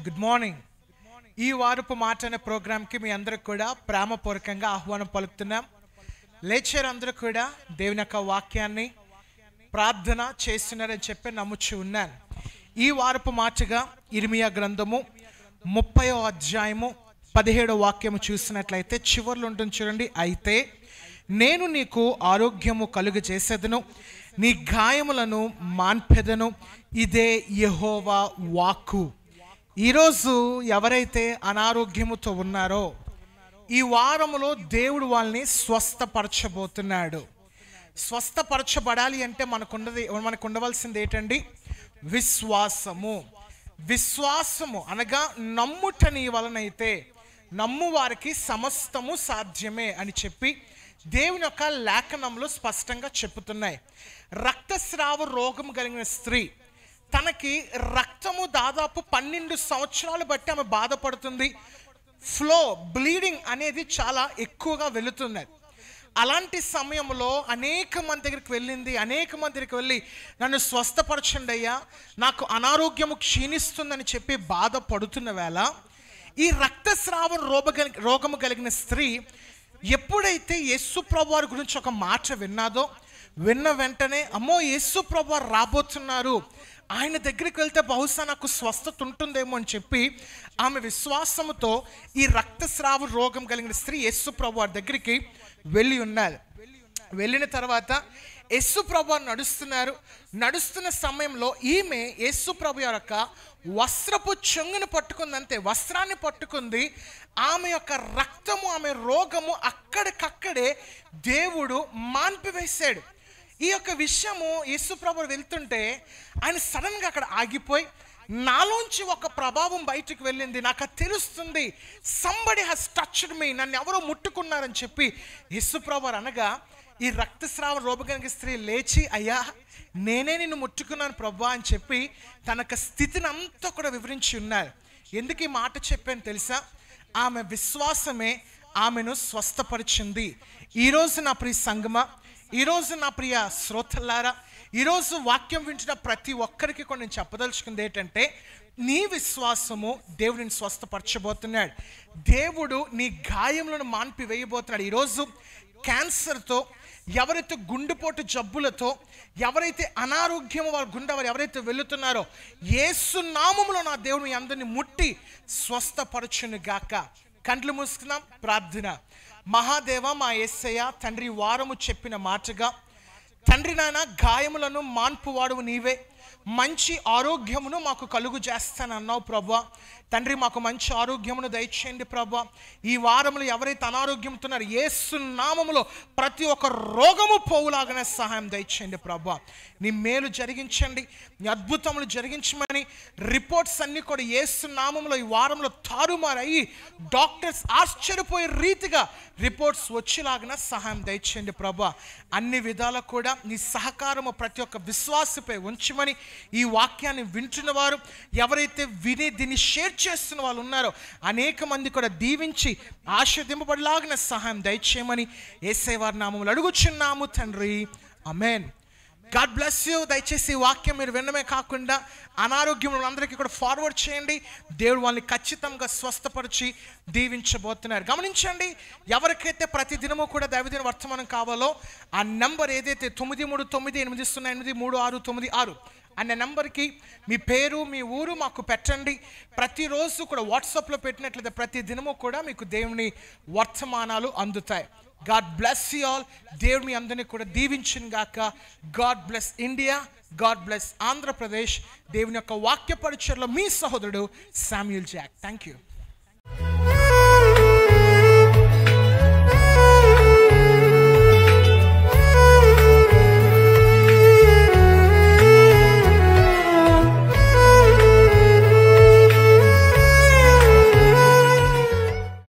Good morning. ఈ వారపు మాట అనే ప్రోగ్రామ్కి మీ అందరికి కూడా ప్రేమపూర్వకంగా ఆహ్వానం పలుకుతున్నాం. లేచారు అందరూ కూడా దేవుని యొక్క వాక్యాన్ని ప్రార్థన చేస్తున్నారని చెప్పి నమ్ముచు ఉన్నాను. ఈ వారపు మాటగా ఇర్మియా గ్రంథము 30వ అధ్యాయము 17వ వాక్యము చూసినట్లయితే చివర్లో ఉంటుంది చూడండి. అయితే నేను నీకు ఆరోగ్యము కలుగజేసేదను, నీ గాయములను మాన్పెదను, ఇదే యెహోవా వాక్కు. ఈరోజు ఎవరైతే అనారోగ్యముతో ఉన్నారో ఈ వారములో దేవుడు వాళ్ళని స్వస్థపరచబోతున్నాడు. స్వస్థపరచబడాలి అంటే మనకు ఉండవలసింది ఏంటండి? విశ్వాసము. విశ్వాసము అనగా నమ్ముట నీ వలనైతే నమ్ము వారికి సమస్తము సాధ్యమే అని చెప్పి దేవుని యొక్క లేఖనంలో స్పష్టంగా చెప్పుతున్నాయి. రక్తస్రావ రోగం కలిగిన స్త్రీ, తనకి రక్తము దాదాపు 12 సంవత్సరాలు బట్టి ఆమె బాధపడుతుంది. బ్లీడింగ్ అనేది చాలా ఎక్కువగా వెళుతున్నది. అలాంటి సమయంలో అనేక మంది దగ్గరికి వెళ్ళింది. అనేక మంది దగ్గరికి వెళ్ళి నన్ను స్వస్థపరచండి అయ్యా, నాకు అనారోగ్యము క్షీణిస్తుందని చెప్పి బాధపడుతున్న వేళ ఈ రక్తస్రావ రోగము కలిగిన స్త్రీ ఎప్పుడైతే యేసు ప్రభువు వారి గురించి ఒక మాట విన్న వెంటనే అమ్మో యేసు ప్రభువు వారు రాబోతున్నారు, ఆయన దగ్గరికి వెళ్తే బహుశా నాకు స్వస్థత ఉంటుందేమో అని చెప్పి ఆమె విశ్వాసముతో ఈ రక్తస్రావ రోగం కలిగిన స్త్రీ యేసు ప్రభువు వారి దగ్గరికి వెళ్ళి ఉన్నారు. వెళ్ళిన తర్వాత యేసు ప్రభువు నడుస్తున్న సమయంలో ఈమె యేసు ప్రభు యొక్క వస్త్రపు చెంగును పట్టుకుంది. అంతే, వస్త్రాన్ని పట్టుకుంది. ఆమె యొక్క రక్తము, ఆమె రోగము అక్కడికక్కడే దేవుడు మాన్పివేశాడు. ఈ యొక్క విషయము యేసు ప్రభు వెళ్తుంటే ఆయన సడన్గా అక్కడ ఆగిపోయి, నాలోంచి ఒక ప్రభావం బయటికి వెళ్ళింది, నాకు తెలుస్తుంది, సంబడి హ్యాస్ టచ్డ్ మీ, నన్ను ఎవరో ముట్టుకున్నారని చెప్పి యేసు ప్రభు అనగా ఈ రక్తస్రావ రోగం స్త్రీ లేచి, అయ్యా నేనే నిన్ను ముట్టుకున్నాను ప్రభా అని చెప్పి తన యొక్క స్థితిని అంతా కూడా వివరించి ఉన్నారు. ఎందుకు ఈ మాట చెప్పాను తెలుసా? ఆమె విశ్వాసమే ఆమెను స్వస్థపరిచింది. ఈరోజు నా ప్రియ సంగమా, ఈరోజు నా ప్రియ శ్రోతలారా, ఈరోజు వాక్యం వింటున్న ప్రతి ఒక్కరికి కూడా నేను చెప్పదలుచుకుంది ఏంటంటే, నీ విశ్వాసము దేవుడిని స్వస్థపరచబోతున్నాడు. దేవుడు నీ గాయములను మాన్పి వేయబోతున్నాడు. ఈరోజు క్యాన్సర్తో, ఎవరైతే గుండెపోటు జబ్బులతో, ఎవరైతే అనారోగ్యం వారి గుండె వారు ఎవరైతే వెళుతున్నారో యేసు నామములో నా దేవుడు మీ అందరిని ముట్టి స్వస్థపరచును గాక. కండ్లు మూసుకున్నాం, ప్రార్థన. మహాదేవ, మా యేసయ్య తండ్రి, వారము చెప్పిన మాటగా తండ్రి నాయన గాయములను మాన్పువాడువు నీవే, మంచి ఆరోగ్యమును మాకు కలుగు చేస్తానన్నావు ప్రభా. తండ్రి మాకు మంచి ఆరోగ్యమును దయచేయండి ప్రభా. ఈ వారములు ఎవరైతే అనారోగ్యంతో ఉన్నారో యేసు నామములో ప్రతి ఒక్క రోగము పోవులాగానే సహాయం దయచేయండి ప్రభా. నీ మేలు జరిగించండి, నీ అద్భుతములు జరిగించమని రిపోర్ట్స్ అన్నీ కూడా యేసు నామములో ఈ వారంలో తారుమారయ్యి డాక్టర్స్ ఆశ్చర్యపోయే రీతిగా రిపోర్ట్స్ వచ్చేలాగా సహాయం దయచేయండి ప్రభా. అన్ని విధాలకు కూడా నీ సహకారము ప్రతి ఒక్క విశ్వాసపై ఉంచమని, ఈ వాక్యాన్ని వింటున్న వారు ఎవరైతే విని దీన్ని షేర్ చేస్తున్న వాళ్ళు ఉన్నారో అనేక మంది కూడా దీవించి ఆశీర్వదింపబడలాగిన సహాయం దయచేయమని యేసయ్య వారి నామములో అడుగుచున్నాము తండ్రి, ఆమేన్. God bless you. దయచేసి ఈ వాక్యం మీరు వినడమే కాకుండా అనారోగ్యం అందరికీ కూడా ఫార్వర్డ్ చేయండి. దేవుడు వాళ్ళని ఖచ్చితంగా స్వస్థపరిచి దీవించబోతున్నారు. గమనించండి, ఎవరికైతే ప్రతి దినము కూడా దైవదిన వర్తమానం కావాలో ఆ నెంబర్ ఏదైతే 9398083696 అనే నెంబర్కి మీ పేరు, మీ ఊరు మాకు పెట్టండి. ప్రతిరోజు కూడా వాట్సాప్లో పెట్టినట్లయితే ప్రతి దినము కూడా మీకు దేవుని వర్తమానాలు అందుతాయి. God bless you all. దేవుడు మీ అందరినీ కూడా దీవించును గాక. God bless India, God bless Andhra Pradesh. దేవుని యొక్క వాక్య పరిచయలో మీ సహోదరుడు శామ్యూల్ జాక్. Thank you.